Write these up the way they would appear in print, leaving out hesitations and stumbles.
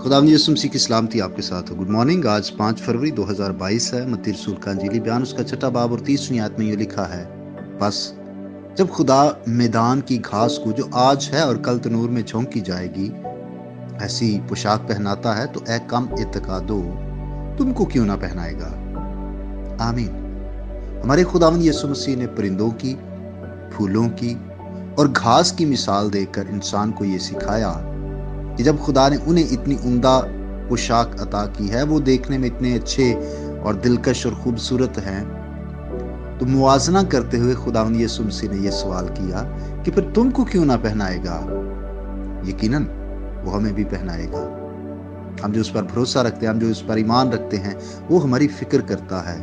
खुदावंद यीशु मसीह की सलामती आपके साथ हो। Good morning. आज 5 फरवरी 2022 है। मत्ती रसूल का अंजीली बयान उसका 6 बाब और 30वीं आयत में ये लिखा है, बस जब खुदा मैदान की घास को जो आज है और कल तनूर में झोंकी जाएगी ऐसी पोशाक पहनाता है तो ए कम इत्तेकादो तुमको क्यों ना पहनाएगा। आमीन। हमारे खुदावंद यीशु मसीह ने परिंदों की, फूलों की और घास की मिसाल देकर इंसान को ये सिखाया कि जब खुदा ने उन्हें इतनी उम्दा पोशाक अता की है, वो देखने में इतने अच्छे और दिलकश और खूबसूरत हैं, तो मुआजना करते हुए खुदावंद यीशु मसीह ने यह सवाल किया कि फिर तुमको क्यों ना पहनाएगा। यकीनन वो हमें भी पहनाएगा। हम जो उस पर भरोसा रखते हैं, हम जो उस पर ईमान रखते हैं, वो हमारी फिक्र करता है।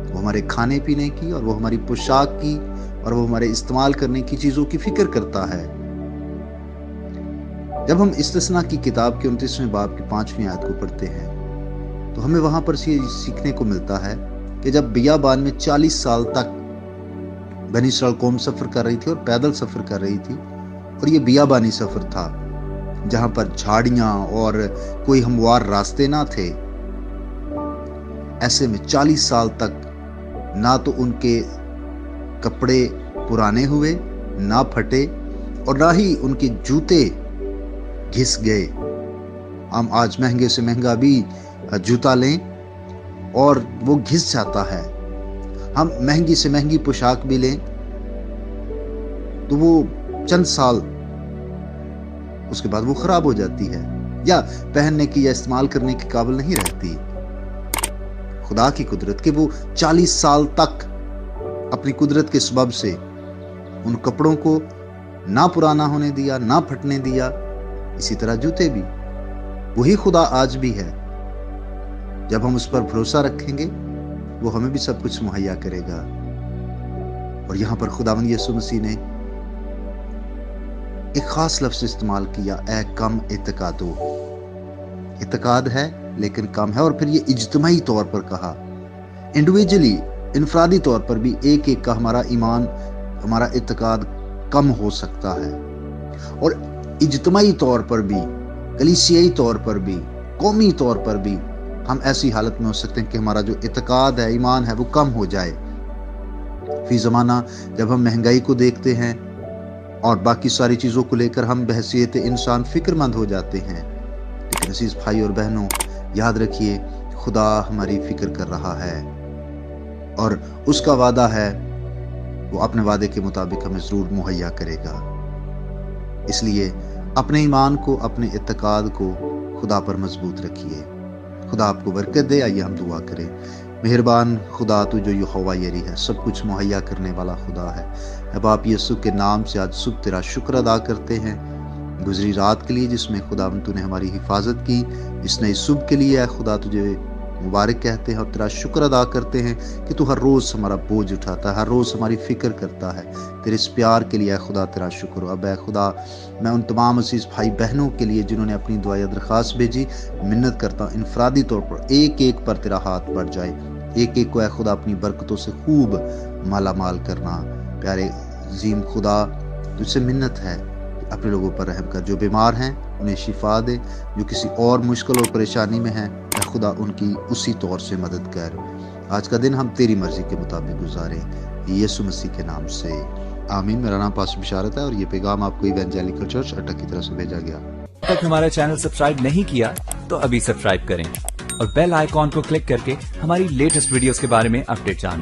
वो हमारे खाने पीने की और वो हमारी पोशाक की और वो हमारे इस्तेमाल करने की चीजों की फिक्र करता है। जब हम इस्तिस्ना की किताब के 29वें बाब की 5वीं आयत को पढ़ते हैं तो हमें वहां पर ये सीखने को मिलता है कि जब बियाबान में 40 साल तक बनी इसराइल कौम सफर कर रही थी और पैदल सफर कर रही थी, और ये बियाबानी सफर था जहां पर झाड़ियां और कोई हमवार रास्ते ना थे, ऐसे में 40 साल तक ना तो उनके कपड़े पुराने हुए, ना फटे, और ना ही उनके जूते घिस गए। हम आज महंगे से महंगा भी जूता लें और वो घिस जाता है। हम महंगी से महंगी पोशाक भी लें तो वो चंद साल उसके बाद वो खराब हो जाती है या पहनने की या इस्तेमाल करने के काबिल नहीं रहती। खुदा की कुदरत कि वो 40 साल तक अपनी कुदरत के सबब से उन कपड़ों को ना पुराना होने दिया, ना फटने दिया। इसी तरह जूते भी, वही खुदा आज भी है। जब हम उस पर भरोसा रखेंगे वो हमें भी सब कुछ मुहैया करेगा। और यहां पर खुदावंद यीशु मसीह ने एक खास लफ्ज इस्तेमाल किया, ए कम इत्तेकादो। इत्तेकाद है लेकिन कम है, और फिर ये इज्तिमाई तौर पर कहा। इंडिविजुअली, इनफरादी तौर पर भी एक एक का हमारा ईमान, हमारा इत्तेकाद कम हो सकता है, और इज्तिमाई तौर पर भी, कलीसियाई तौर पर भी, कौमी तौर पर भी हम ऐसी हालत में हो सकते हैं कि हमारा जो इत्तेकाद है, ईमान है, वो कम हो जाए। फी ज़माना जब हम महंगाई को देखते हैं और बाकी सारी चीज़ों को लेकर हम बहसीयत इंसान फिक्रमंद हो जाते हैं, लेकिन अजीज भाई और बहनों, याद रखिए खुदा हमारी फिक्र कर रहा है और उसका वादा है वो अपने वादे के मुताबिक हमें जरूर मुहैया करेगा। इसलिए अपने ईमान को, अपने इत्तेकाद को खुदा पर मजबूत रखिए। खुदा आपको बरकत दे। आइए हम दुआ करें। मेहरबान खुदा, तू जो यहोवा यरी है, सब कुछ मुहैया करने वाला खुदा है। अब आप यीशु के नाम से आज सुबह तेरा शुक्र अदा करते हैं गुजरी रात के लिए जिसमें खुदा तूने हमारी हिफाजत की, इस नई सुबह के लिए है खुदा तुझे मुबारक कहते हैं और तेरा शुक्र अदा करते हैं कि तू हर रोज़ हमारा बोझ उठाता है, हर रोज़ हमारी फिक्र करता है। तेरे इस प्यार के लिए खुदा तेरा शुक्र। अब है खुदा, मैं उन तमाम अजीज़ भाई बहनों के लिए जिन्होंने अपनी दुआ या दरख्वास्त भेजी, मिन्नत करता इनफरादी तौर पर एक एक पर तेरा हाथ बढ़ जाए, एक एक को है खुदा अपनी बरकतों से खूब माला माल करना। प्यारे अजीम खुदा, तुझसे मिन्नत है अपने लोगों पर रहम कर। जो बीमार हैं उन्हें शिफा दे, जो किसी और मुश्किल और परेशानी में हैं खुदा उनकी उसी तौर से मदद कर। आज का दिन हम तेरी मर्जी के मुताबिक गुजारें, यीशु मसीह के नाम से, आमीन। मेरा नाम पास्टर बिशारत है और ये पैगाम आपको इवेंजेलिकल चर्च अटक की तरफ से भेजा गया। अब तक हमारा चैनल सब्सक्राइब नहीं किया तो अभी सब्सक्राइब करें और बेल आइकॉन को क्लिक करके हमारी लेटेस्ट वीडियोस के बारे में अपडेट जानें।